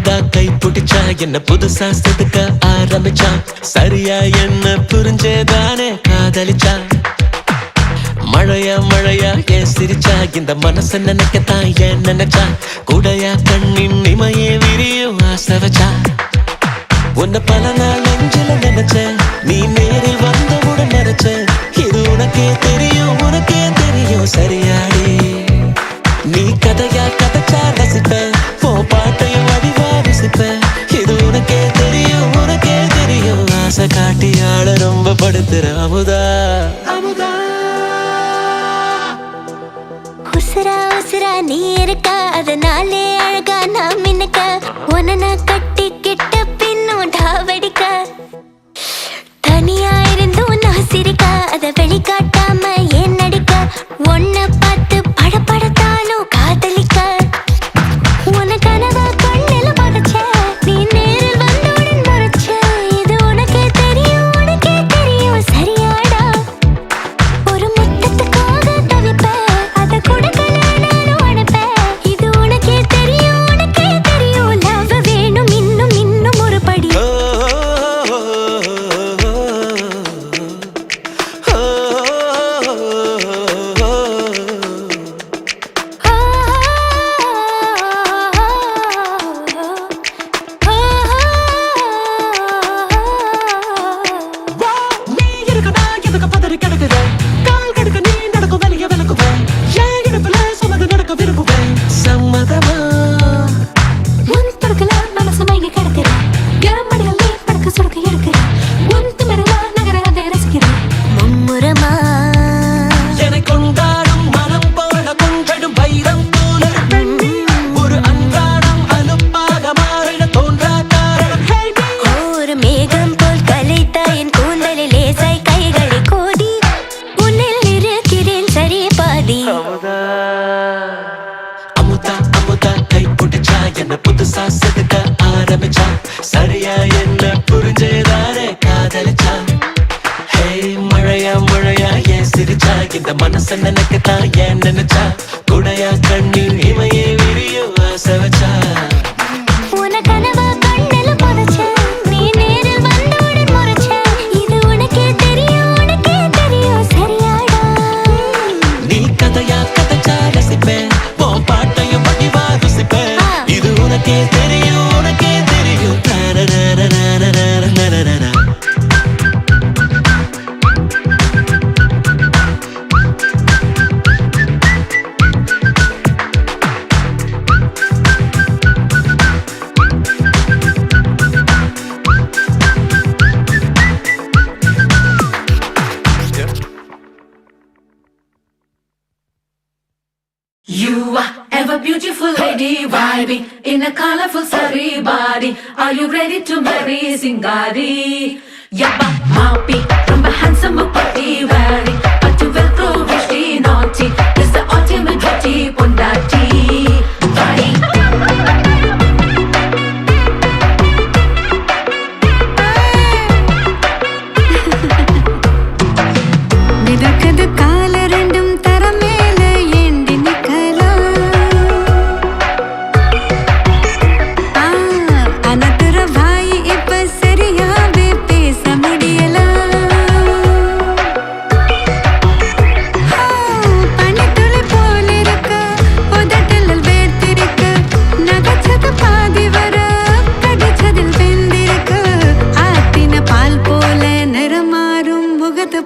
அமுதா கை பிடிச்சா என்ன புதுசா செதுக்க ஆரம்பிச்சா சரியா என்ன புரிஞ்சேதானே காதலிச்சா மழையா மழையா ஏன் சிரிச்சா இந்த மனச நினைக்கத்தான் ஏன் நினைச்சா கூடையா கண்ணின் இமையே விரியும் ஆசை வச்சா உன்னை பல நாள் நெஞ்சில நினைச்சேன் நீ நேரில் வந்தவுடன் நினைச்சேன் இது உனக்கே தெரியும் சரியாடி நீ கதையா கதைச்சா ரசிப்பேன் போ பாட்டையும் அடிவா ரசிப்பேன் இது உனக்கே தெரியும் ஆசை காட்டி ஆள ரொம்ப படுத்துற அமுதா அமுதா உசுரா உசுரா நீ இருக்கா அதனாலே அழகா நான் மின்னுக்க உன்னை நான் கட்டி கிட்ட பின்னும் டாவடிக்க தனியா இருந்தும் நான் சிரிக்க அதை வெளிக்காட்டாம ஏன் நடிக்க உன்னை பார்த்து படப்படத்தாலும் காதலிக்க உன கனவா கண்ணில படைச்ச நீ நேரில் வந்தவுடன் மறைச்ச இது உனக்கே தெரியும் சரியாடா ஒரு முத்தத்துக்காக தவிப்பேன் அதை கொடுக்கல நானும் அனுப்பேன் இது உனக்கே தெரியும் லவ் வேணும் இன்னும் ஒரு படி புதுசா செதுக்க ஆரம்பிச்சா சரியா என்ன புரிஞ்சேதானே காதலிச்சா ஹே மழையா மழையா ஏன் சிரிச்சா இந்த மனச நினைக்கத்தான் ஏன் நினைச்சா கூடையா கண்ணின் இமையே விரியும் ஆசை வச்சா நீ கதையா கதைச்சா ரசிப்பேன் போ பாட்டையும் படிவா ருசிப்பேன் இது உனக்கே தெரியும் You are ever beautiful lady, vibing in a colorful sari body. Are you ready to marry Singari? Yabba Maupi, from a handsome party wearing, but you will grow risky naughty. It's the ultimate duty, Pondati. Bye.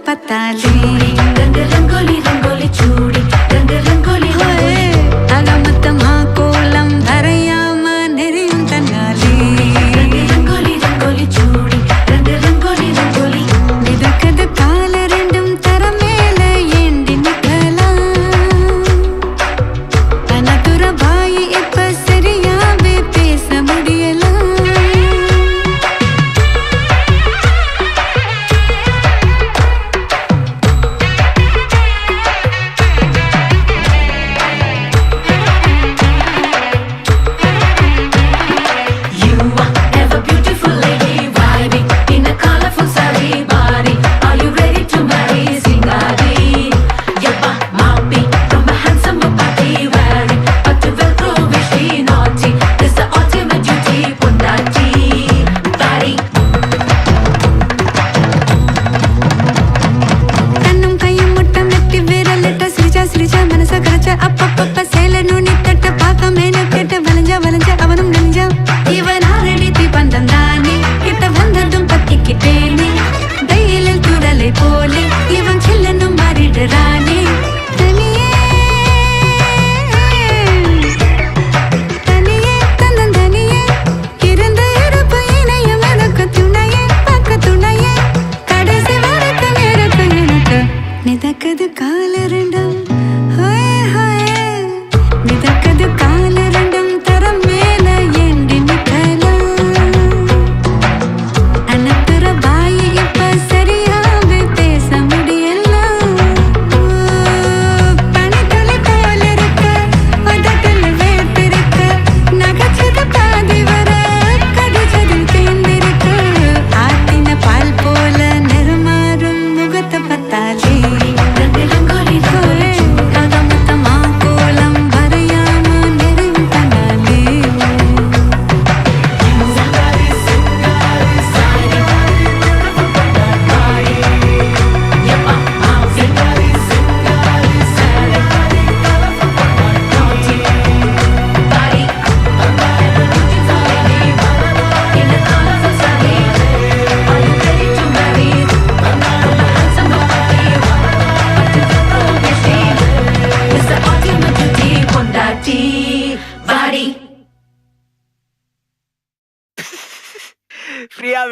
पता ले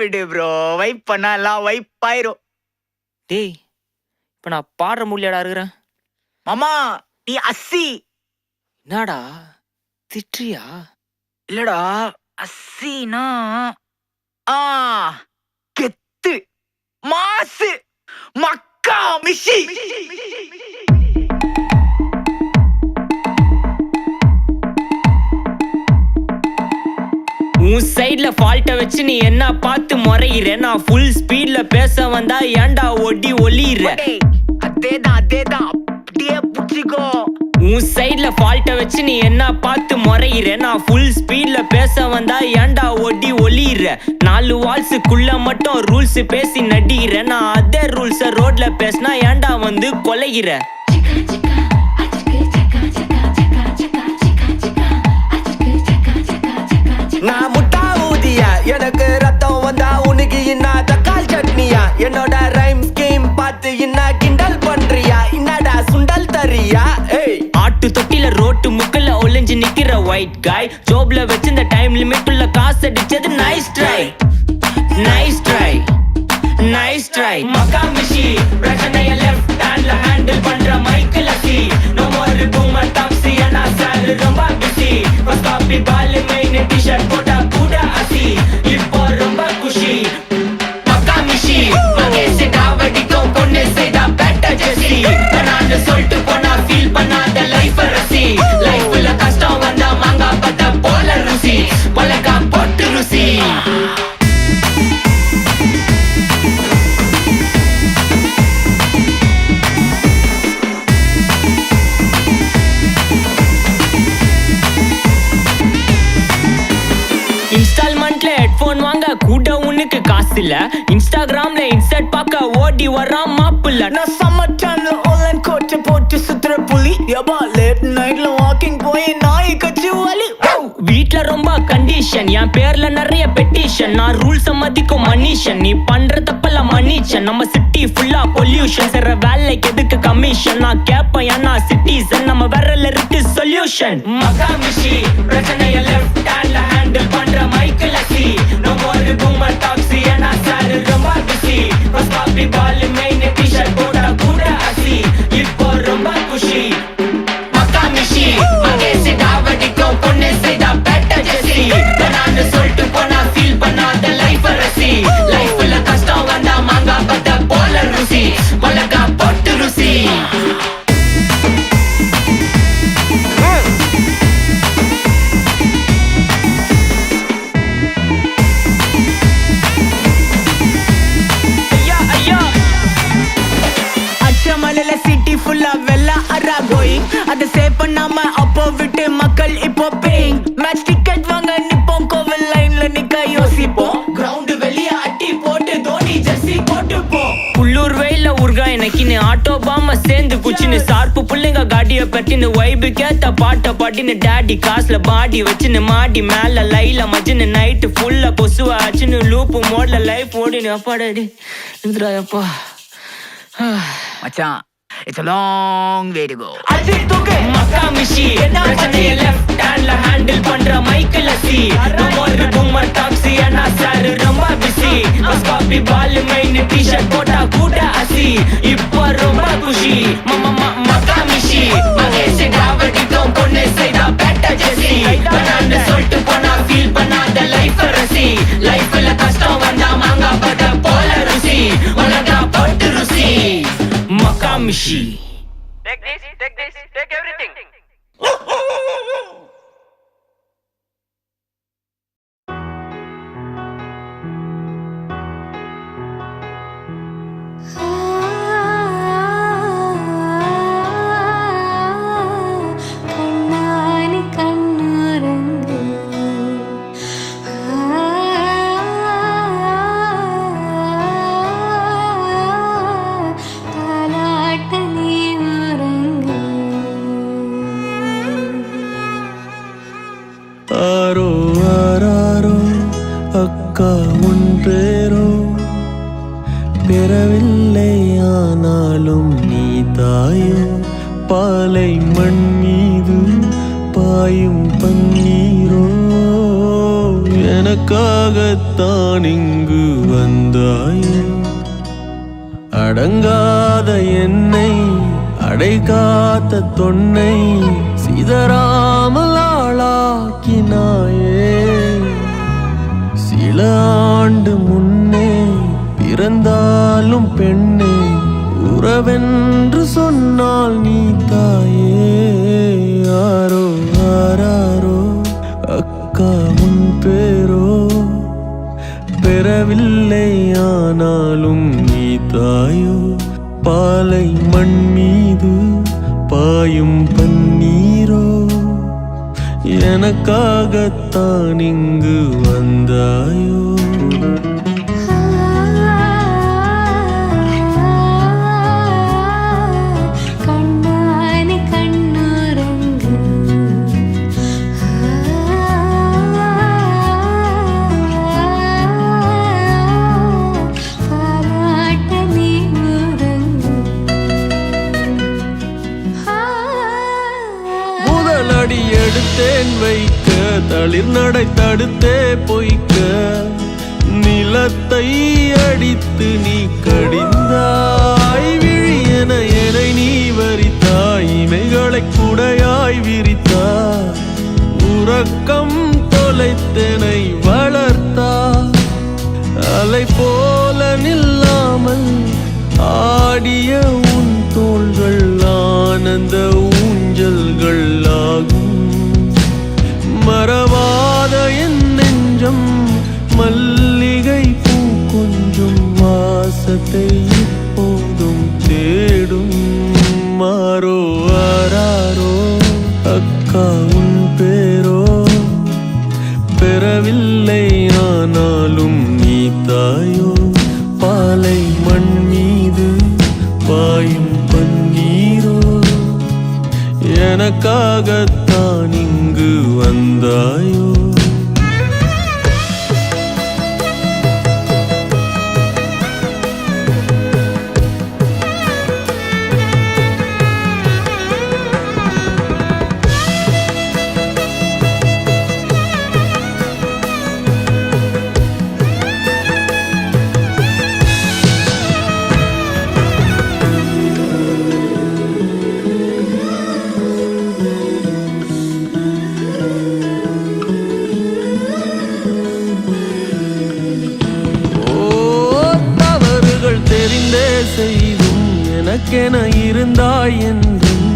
விடு bro, vibe பண்ணா எல்லாம் vibe ஆயிரும். டேய் இப்ப நான் பாடுற முடியாடா இருக்கிறேன். மாமா நீ அஸ்ஸி. என்னடா திட்றியா? இல்லடா, அஸ்ஸினா கெத்து, மாசு, மக்கா மிஷி. உன் சைட்ல ஃபால்ட்ட வச்சு நீ என்ன பார்த்து முறையிற. நான் ஃபுல் ஸ்பீட்ல பேச வந்தா ஏன்டா ஒடி ஒளியிற. அதேதான் அதேதான், அப்படியே புடிச்சுக்கோ. உன் சைட்ல ஃபால்ட்ட வச்சு நீ என்ன பார்த்து முறையிற. நான் ஃபுல் ஸ்பீட்ல பேச வந்தா ஏன்டா ஒடி ஒளியிற. 4 வால்ஸுக்குள்ள மட்டும் ரூல்ஸ் பேசி நடிகிற. நான் அதே ரூல்ஸ ரோட்ல பேசினா ஏன்டா வந்து கொலைகிற. நான் முட்டா ஊதியா, எனக்கு ரத்தம் வந்தா உனக்கு இன்னா தக்காளி சட்னியா. என்னோட ரைம் ஸ்கீம் பார்த்து இன்னா கிண்டல் பண்றியா. என்னடா சுண்டல் தரியா? ஆட்டு தொட்டில ரோட்டு முக்கல ஒளிஞ்சு நிக்கிற ஒயிட் காய். ஜோப்ல வச்சிருந்த டைம் லிமிட் உள்ள காசு அடிச்சது nice try, nice try, nice try. மக்கா மிஷி பிரச்சனைய லெஃப்ட் ஹேண்ட்ல ஹேண்டில் பண்ற மைக்கேல் அசி. நோ மோர் பூமர் டாக்ஸி அண்ணா சார் ரொம்ப பிஸி. ஃபர்ஸ்ட் காப்பி பால் மெயின் டி-ஷர்ட் போட்டா கூட அசி. இப்போ ரொம்ப குஷி. மக்கா மிஷி மகேஷ் டாவடிக்கும் பொண்ணு செய்தா பெட்டர் ஜெசி. நான் சொல்லிட்டு போனா ஃபீல் பண்ணாத லைஃப் ரசி. லைஃப்ல கஷ்டம் வந்தா மாங்கா பத்த போல ருசி. பலகா போட்டு ருசி. இன்ஸ்டால்மெண்ட்ல ஹெட்போன் வாங்க கூட உனக்கு காசு இல்ல. இன்ஸ்டாகிராம்ல இன்ஸ்டன்ட் பார்க்க ஓடி வரான் மாப்பிள்ள. நான் சம்மர் டைம்ல ஆன்லைன் கோட்டை போட்டு சுத்துற புலி. யபா லேட் நைட்ல வாக்கிங் போய் நாய் கச்சி வலி. வீட்ல ரொம்ப கண்டிஷன், என் பேர்ல நிறைய பெட்டிஷன். நான் ரூல்ஸ் மதிக்கும் மனுஷன், நீ பண்ற தப்பெல்லாம் மன்னிச்சன். நம்ம சிட்டி ஃபுல்லா பொல்யூஷன், செய்ற வேலைக்கு எதுக்கு கமிஷன். நான் கேப்பேன் ஏன்னா சிட்டிசன், நம்ம விரல்ல இருக்கு சொல்யூஷன். மக்கா மிஷி பிரச்சனைய லெஃப்ட் ஹேண்ட்ல ஹேண்டில் பண்ற மைக்கேல் அசி. நோ மோர் பூமர் டாக்ஸி அண்ணா சார் ரொம்ப பிஸி. ஃபர்ஸ்ட் காப்பி பால் மெயின் டி-ஷர்ட் போட்டா கூட அசி. இப்போ ரொம்ப குஷி. மக்கா மிஷி மகேஷ் டாவடிக்கும் பொண்ணு செய்தா பெட்டர் ஜெசி. நான் சொல்லிட்டு போனா ஃபீல் பண்ணாத லைஃப் ரசி. லைஃப்ல கஷ்டம் வந்தா மாங்கா பத்த போல ருசி. பலகா போட்டு ருசி. அச்சமலையில சிட்டி ஃபுல்லா வெள்ளா அரா கோயிங். அதை சேவ் பண்ணாம அப்போ விட்டு மக்கள் இப்போ பேயிங். மேட்ச் டிக்கெட் வாங்க நிப்போம், கோவில் லைன்ல நிக்க யோசிப்போம். கிரவுண்ட் வெளிய அட்டி போட்டு தோனி ஜெர்சி போட்டு போ. புள்ளூர் வெயில உருகா எனக்குன்னு ஆட்டோ பாம சேர்ந்து குச்சின்னு. சார்பு புள்ளைங்க காடிய பட்டின்னு வைபு கேத்த பாட்ட பாட்டின்னு. டாடி காசுல பாடி வச்சுன்னு மாடி மேல லைல மஜின்னு. நைட்டு ஃபுல்லா கொசுவா ஆச்சுன்னு லூப்பு மோட்ல லைஃப் ஓடினு. அப்பாடாடி இதுராயப்பா. மச்சான், it's a long way to go. மக்கா மிஷி பிரச்சனைய லெஃப்ட் ஹேண்ட்ல ஹேண்டில் பண்ற மைக்கேல் அசி. நோ மோர் பூமர் டாக்ஸி அண்ணா சார் ரொம்ப பிஸி. ஃபர்ஸ்ட் காப்பி பால் மெயின் டி-ஷர்ட் போட்டா கூட அசி. இப்போ ரொம்ப குஷி. மக்கா மிஷி மகேஷ் டாவடிக்கும் பொண்ணு செய்தா பெட்டர் ஜெசி. நான் சொல்லிட்டு போனா ஃபீல் பண்ணாத லைஃப் ரசி. லைஃப்ல கஷ்டம் வந்தா மாங்கா பத்த போல ருசி. உலகா போட்டு ருசி. மக்கா மிஷி. Take this, take everything. கண்ணானி கண்ணுறங்கு. தாலாட்ட நீ உறங்கு. ஆரோ ஆராரோ அக்கா உன் பேரோ பெறவில்லை ஆனாலும் நீ தாயோ. பாலை மண் மீது பாயும் பன்னீரோ எனக்கு எனக்காகத்தான் இங்கு வந்தாயே அடங்காத என்னை அடைகாத்த தொன்னை சிதறாமல் ஆளாக்கினாயே சில ஆண்டு முன்னே பிறந்தாலும் பெண்ணே உறவென்று சொன்னால் நீ தாயே யாரோ ஆராரோ அக்கா உன் பேரோ பெறவில்லை ஆனாலும் நீ தாயோ பாலை மண் மீது பாயும் பன்னீரோ எனக்காகத்தான் இங்கு வந்தாயோ கண்ணானி கண்ணுறங்கு பாராட்ட நீ உறங்கு முதலடி எடுத்தேன் வைக்க தளிர் நடை தடுத்தே பொய்க்க நிலத்தை அடித்து நீ கடிந்தாய் விழியென என்னை நீ வரித்தாய் இமைகளை குடையாய் விரித்தாய் உறக்கம் தொலைத்தனை வளர்த்தாய் அலை போல நில்லாமல் ஆடிய உன் தோள்கள் ஆனந்த ஊஞ்சல்கள் ஆகும் மறவாத என் நெஞ்சம் மல்லிகை பூ கொஞ்சம் வாசத்தை இப்போதும் தேடும் மாறோ ஆராரோ அக்கா உன் பேரோ பெறவில்லை ஆனாலும் நீ தாயோ பாலை மண் மீது பாயும் பன்னீரோ எனக்காகத்தான் இங்கு வந்தாயோ செய்தும் எனக்கென இருந்தாய் என்றும்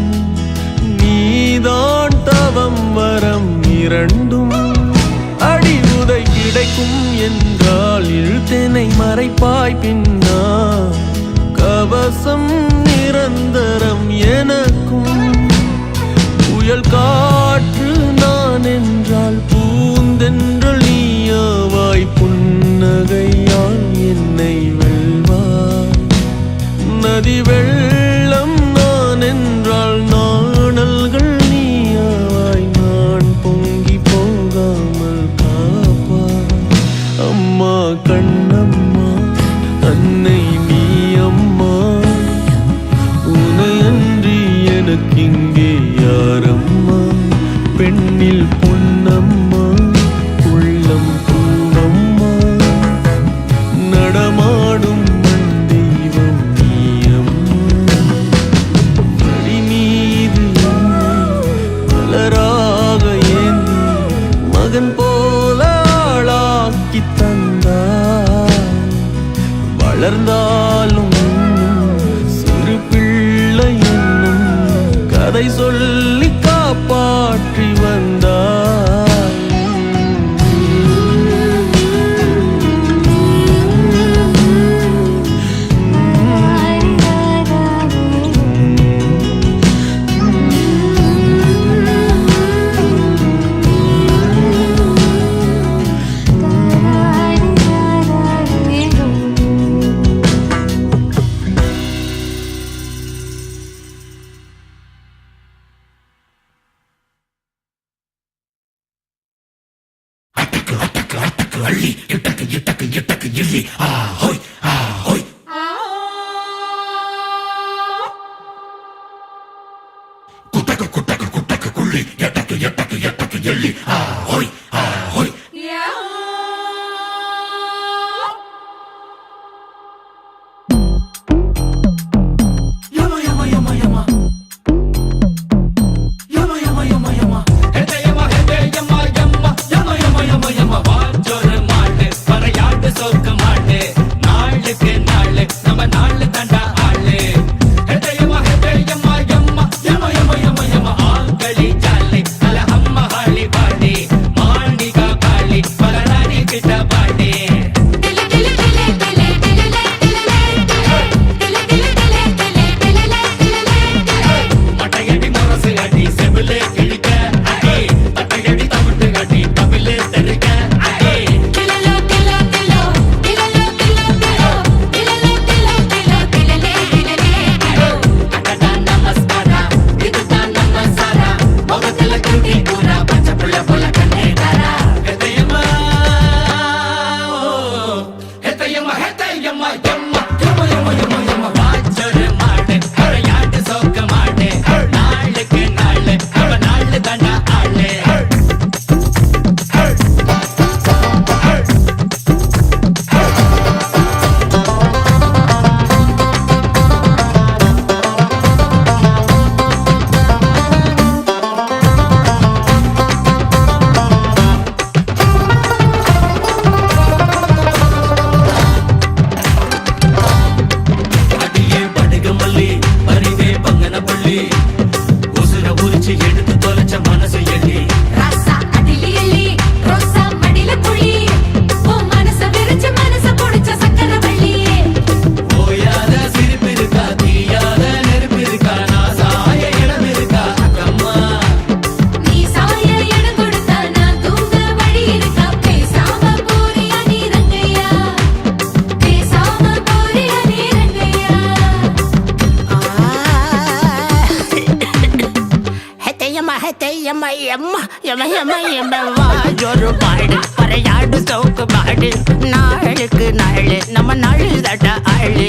நீதான் தவம் வரம் இரண்டும் அடி உதை கிடைக்கும் என்றால் இழுத்தனை மறைப்பாய் பின்னா கவசம் நிரந்தரம் எனக்கும் புயல் காற்று நான் என்றால் பூந்தென்றல் நீயாவாய் புன்னகையால் என்னை வெல்வாய் நதி வெள்ளம் நான் என்றால் நாணல்கள் நீயாவாய் நான் பொங்கி போகாமல் காப்பாய் அம்மா கண்ணம்மா அன்னை நீ அம்மா உனை அன்றி எனக்கிங்கே யாரம்மா பெண்ணில் பொன்னம்மா உள்ளம் பூவம்மா நடமாடும் மண் தெய்வம் நீ அம்மா படி மீது மலராக ஏந்தி மகன் போல ஆளாக்கி தந்தாய் வளர்ந்தாலும் சிறு பிள்ளை என்னும் கதை சொல்லி காப்பாற்றி வந்தாய் உசுர உரிச்சு எடுத்து தொலைச்ச மனசு எள்ளி ராசா அடிலி எள்ளி ரோசா மடில குழி உன் மனச விரிச்சு மனச புடிச்ச சக்கரவள்ளி ஓயாத சிரிப்பு இருக்கா தீயாத நெருப்பு இருக்கா நான் சாய இடம் இருக்கா அக்கம்மா நீ சாய இடம் கொடுத்தா நான் தூங்க வழி இருக்கா பேசாம போறியா நீ ரங்கையா பேசாம போறியா நீ ரங்கையா ஒரு பாடு பறையாடு சவுக்கு பாடு நாளுக்கு நாளு நம்ம நாளு தட்ட ஆளு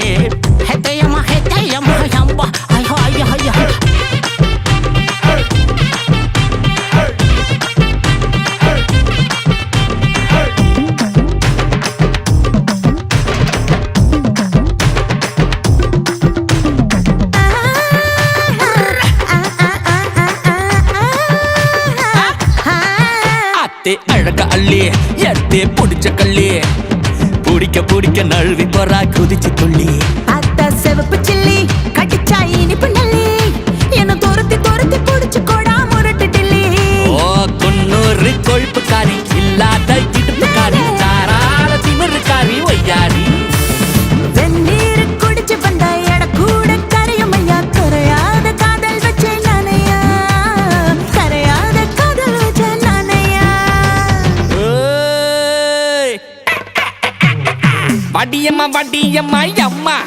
ஹெத்தையம்மா அம்பா ஐயோ ஐயோ ஐயோ அத்தே அழக அள்ளி எத்தே புடிச்ச கள்ளி புடிக்க புடிக்க நழுவி போறா குதிச்சு துள்ளி அத்த செவப்பு சில்லி கட்டிச்சா இனிப்பு நல்லி என்ன துரத்தி துரத்தி புடிச்சு கோடா முரட்டு டில்லி ஓ குன்னூறு கொழுப்புக்காரி இல்லாத இடுப்புக்காரி தாராள திமிருக்காரி ஒய்யாரி வெந்நீர் குடிச்சு வந்த எட கூட கரையும் ஐயா கரையாத காதல் வச்சே நானையா கரையாத காதல் வச்சே நானையா ஏய். வடியம்மா வடியம்மா அம்மா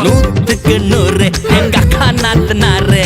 நூத்துக்கு நூறு எங்க அக்கா நாத்து நாறு